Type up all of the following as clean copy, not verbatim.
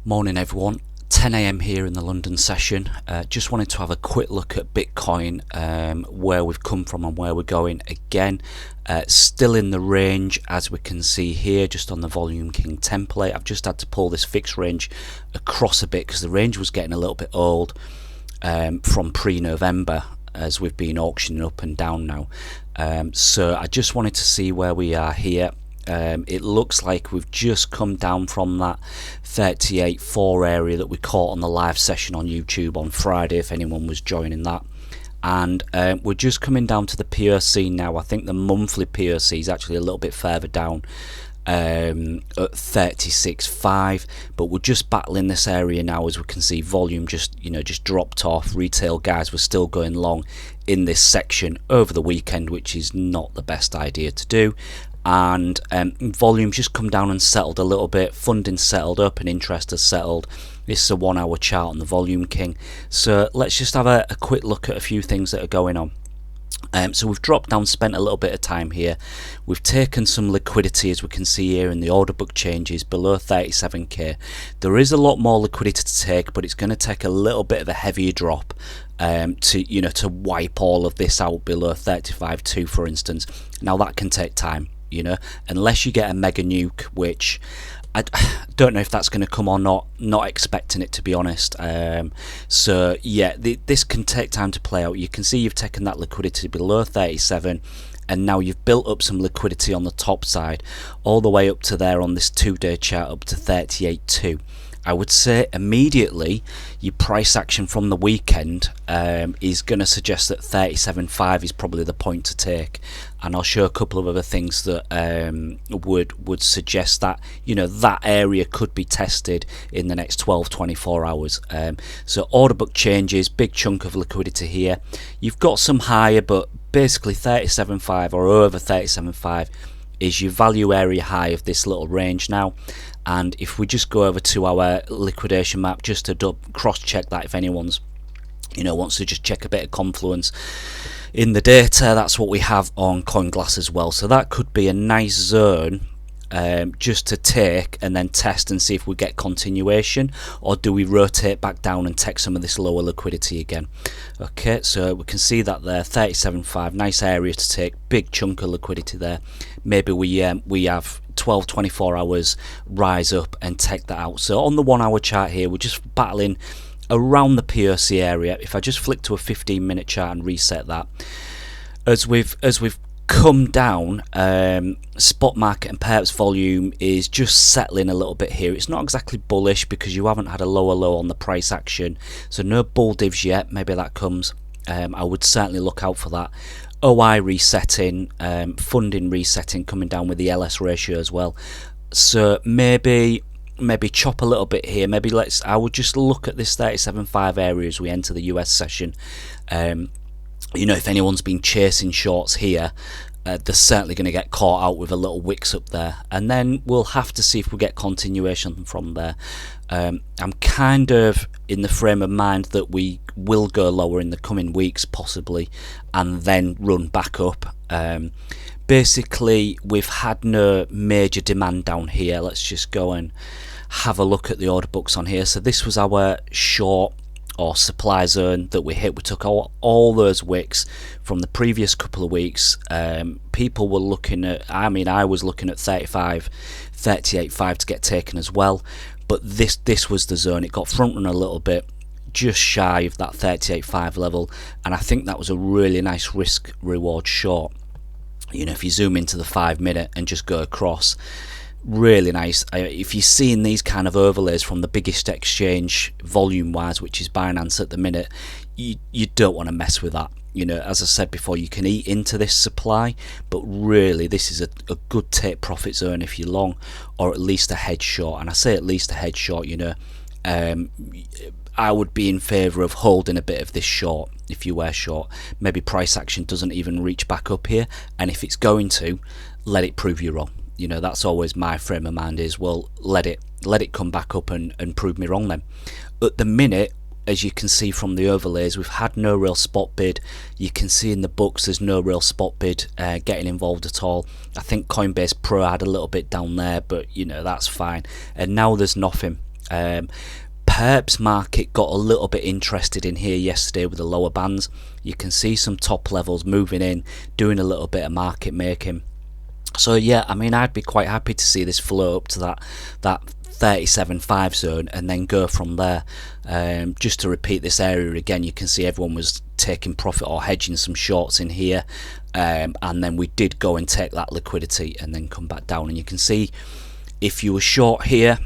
Morning everyone, 10 AM here in the London session. Just wanted to have a quick look at Bitcoin, where we've come from and where we're going. Again, still in the range as we can see here, just on the Volume King template. I've just had to pull this fixed range across a bit because the range was getting a little bit old from pre-November as we've been auctioning up and down now. So I just wanted to see where we are here. It looks like we've just come down from that 38.4 area that we caught on the live session on YouTube on Friday, if anyone was joining that. And we're just coming down to the PRC now. I think the monthly PRC is actually a little bit further down at 36.5, but we're just battling this area now. As we can see, volume just dropped off. Retail guys were still going long in this section over the weekend, which is not the best idea to do. And volume just come down and settled a little bit. Funding settled up and interest has settled. This is a 1 hour chart on the Volume King. So let's just have a quick look at a few things that are going on. So we've dropped down, spent a little bit of time here. We've taken some liquidity, as we can see here in the order book changes below 37k. There is a lot more liquidity to take, but it's going to take a little bit of a heavier drop to wipe all of this out below 35.2, for instance. Now that can take time. Unless you get a mega nuke, which I don't know if that's going to come or not expecting it, to be honest. So yeah, this can take time to play out. You can see you've taken that liquidity below 37, and now you've built up some liquidity on the top side all the way up to there on this 2-day chart, up to 38.2. I would say immediately your price action from the weekend is going to suggest that 37.5 is probably the point to take, and I'll show a couple of other things that would suggest that that area could be tested in the next 12-24 hours. So order book changes, big chunk of liquidity here. You've got some higher, but basically 37.5 or over 37.5 is your value area high of this little range now. And if we just go over to our liquidation map, just to cross check that, if anyone's wants to just check a bit of confluence in the data, that's what we have on CoinGlass as well. So that could be a nice zone just to take and then test and see if we get continuation, or do we rotate back down and take some of this lower liquidity again. Okay, so we can see that there, 37.5, nice area to take, big chunk of liquidity there. Maybe we have 12-24 hours rise up and take that out. So on the 1 hour chart here, we're just battling around the PRC area. If I just flick to a 15-minute chart and reset that, as we've come down, spot market and perhaps volume is just settling a little bit here. It's not exactly bullish because you haven't had a lower low on the price action, so no bull divs yet. Maybe that comes. I would certainly look out for that. OI resetting, funding resetting, coming down with the LS ratio as well. So maybe chop a little bit here. I would just look at this 37.5 area as we enter the US session. If anyone's been chasing shorts here, they're certainly going to get caught out with a little wicks up there, and then we'll have to see if we get continuation from there. I'm kind of in the frame of mind that we will go lower in the coming weeks possibly, and then run back up. Basically, we've had no major demand down here. Let's just go and have a look at the order books on here. So this was our short or supply zone that we hit. We took all those wicks from the previous couple of weeks. People were looking at, I was looking at 38.5 to get taken as well, but this was the zone. It got front run a little bit, just shy of that 38.5 level, and I think that was a really nice risk reward short. If you zoom into the 5-minute and just go across, really nice. If you're seeing these kind of overlays from the biggest exchange volume wise, which is Binance at the minute, you don't want to mess with that. As I said before, you can eat into this supply, but really this is a good take profit zone if you're long, or at least a hedge short. And I say at least a hedge short, I would be in favour of holding a bit of this short if you were short. Maybe price action doesn't even reach back up here, and if it's going to, let it prove you wrong. That's always my frame of mind, is, well, let it come back up and prove me wrong then. At the minute, as you can see from the overlays, we've had no real spot bid. You can see in the books there's no real spot bid getting involved at all. I think Coinbase Pro had a little bit down there, but that's fine. And now there's nothing. Perps market got a little bit interested in here yesterday with the lower bands. You can see some top levels moving in, doing a little bit of market making. So yeah, I mean, I'd be quite happy to see this flow up to that 37.5 zone and then go from there. Just to repeat this area again, you can see everyone was taking profit or hedging some shorts in here, and then we did go and take that liquidity and then come back down. And you can see if you were short here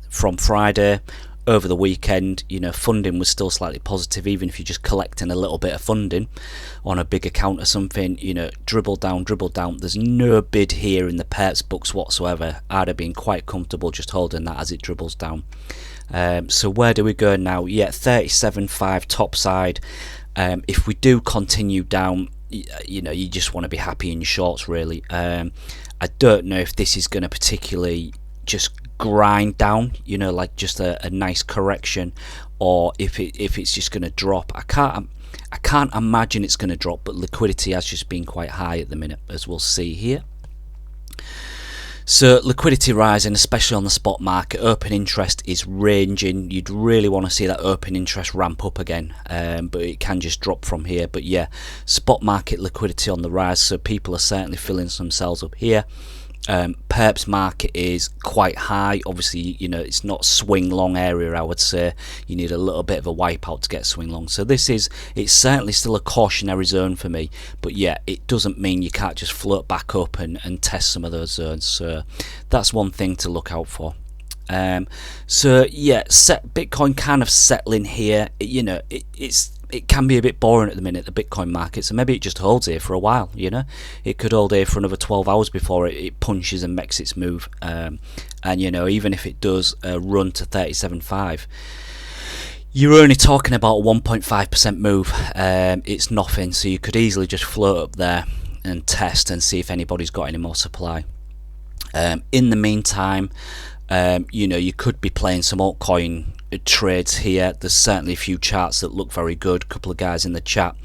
from Friday over the weekend, you know, funding was still slightly positive, even if you're just collecting a little bit of funding on a big account or something, you know, dribble down. There's no bid here in the perps books whatsoever. I'd have been quite comfortable just holding that as it dribbles down. So where do we go now? Yeah, 37.5 top side. If we do continue down, you know, you just want to be happy in your shorts, really. I don't know if this is going to particularly just grind down, you know, like just a nice correction, or if it's just going to drop. I can't imagine it's going to drop, but liquidity has just been quite high at the minute, as we'll see here. So liquidity rising, especially on the spot market. Open interest is ranging. You'd really want to see that open interest ramp up again, but it can just drop from here. But yeah, spot market liquidity on the rise, so people are certainly filling themselves up here. Perps market is quite high. Obviously, you know, it's not swing long area. I would say you need a little bit of a wipeout to get swing long. So it's certainly still a cautionary zone for me, but yeah, it doesn't mean you can't just float back up and test some of those zones. So that's one thing to look out for. So yeah, Bitcoin kind of settling here. You know, it can be a bit boring at the minute, the Bitcoin market, so maybe it just holds here for a while. You know, it could hold here for another 12 hours before it punches and makes its move. And you know, even if it does run to 37.5, you're only talking about a 1.5% move. It's nothing, so you could easily just float up there and test and see if anybody's got any more supply. In the meantime, you know, you could be playing some altcoin trades here. There's certainly a few charts that look very good. A couple of guys in the chat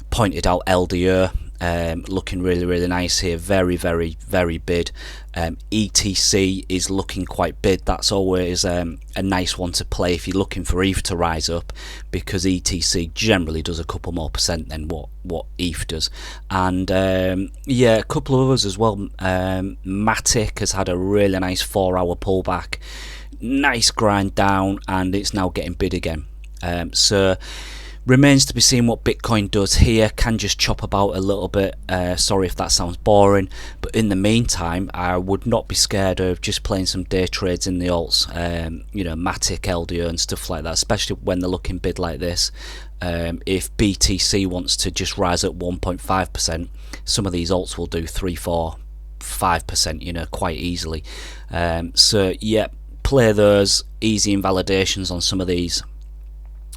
pointed out LDO looking really nice here, very bid. ETC is looking quite bid. That's always a nice one to play if you're looking for ETH to rise up, because ETC generally does a couple more percent than what ETH does. And yeah, a couple of others as well. Matic has had a really nice 4-hour pullback, nice grind down, and it's now getting bid again. So remains to be seen what Bitcoin does here. Can just chop about a little bit. Sorry if that sounds boring, but in the meantime, I would not be scared of just playing some day trades in the alts. You know, Matic, LDO and stuff like that, especially when they're looking bid like this. If BTC wants to just rise at 1.5%, some of these alts will do 3, 4, 5%, you know, quite easily. So yeah, play those easy invalidations on some of these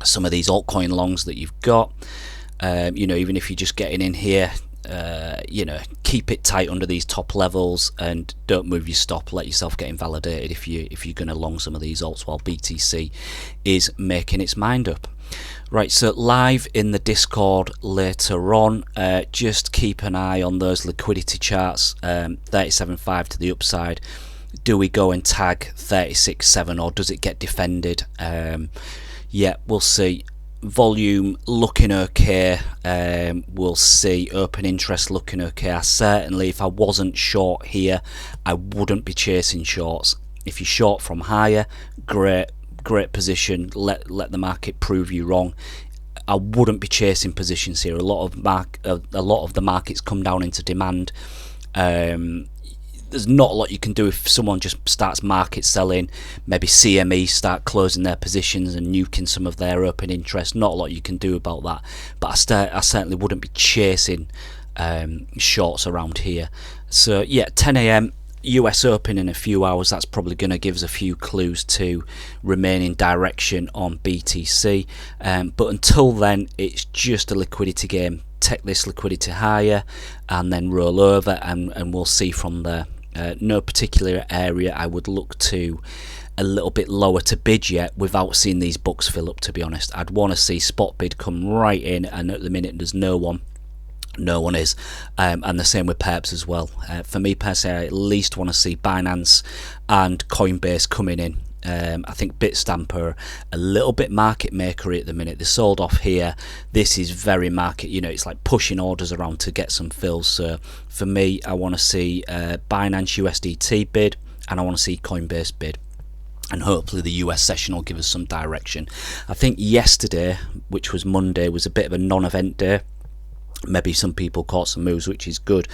altcoin longs that you've got. You know, even if you're just getting in here, you know, keep it tight under these top levels and don't move your stop. Let yourself get invalidated if you're going to long some of these alts while BTC is making its mind up. Right, so live in the Discord later on, just keep an eye on those liquidity charts. 37.5 to the upside. Do we go and tag 36.7 or does it get defended? Yeah, we'll see. Volume looking okay. We'll see. Open interest looking okay. I certainly, if I wasn't short here, I wouldn't be chasing shorts. If you're short from higher, great position. Let the market prove you wrong. I wouldn't be chasing positions here. A lot of the markets come down into demand. There's not a lot you can do if someone just starts market selling. Maybe CME start closing their positions and nuking some of their open interest. Not a lot you can do about that. But I certainly wouldn't be chasing shorts around here. So yeah, 10 AM US Open in a few hours. That's probably going to give us a few clues to remaining direction on BTC. But until then, it's just a liquidity game. Take this liquidity higher and then roll over, and we'll see from there. No particular area I would look to a little bit lower to bid yet without seeing these books fill up, to be honest. I'd want to see spot bid come right in, and at the minute there's no one is, and the same with perps as well. For me personally, I at least want to see Binance and Coinbase coming in I think Bitstamp a little bit market makery at the minute. They sold off here. This is very market, it's like pushing orders around to get some fills. So for me, I want to see Binance USDT bid, and I want to see Coinbase bid. And hopefully the US session will give us some direction. I think yesterday, which was Monday, was a bit of a non-event day. Maybe some people caught some moves, which is good.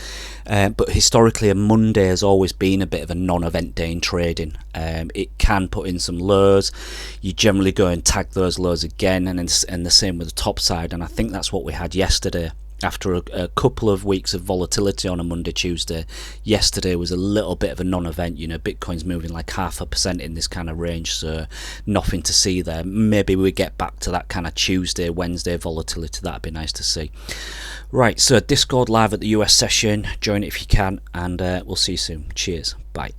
But historically, a Monday has always been a bit of a non-event day in trading. It can put in some lows. You generally go and tag those lows again, and the same with the top side. And I think that's what we had yesterday. After a couple of weeks of volatility on a Monday, Tuesday, yesterday was a little bit of a non-event. Bitcoin's moving like 0.5% in this kind of range, so nothing to see there. Maybe we get back to that kind of Tuesday, Wednesday volatility. That'd be nice to see. Right, so Discord live at the US session. Join it if you can, and we'll see you soon. Cheers. Bye.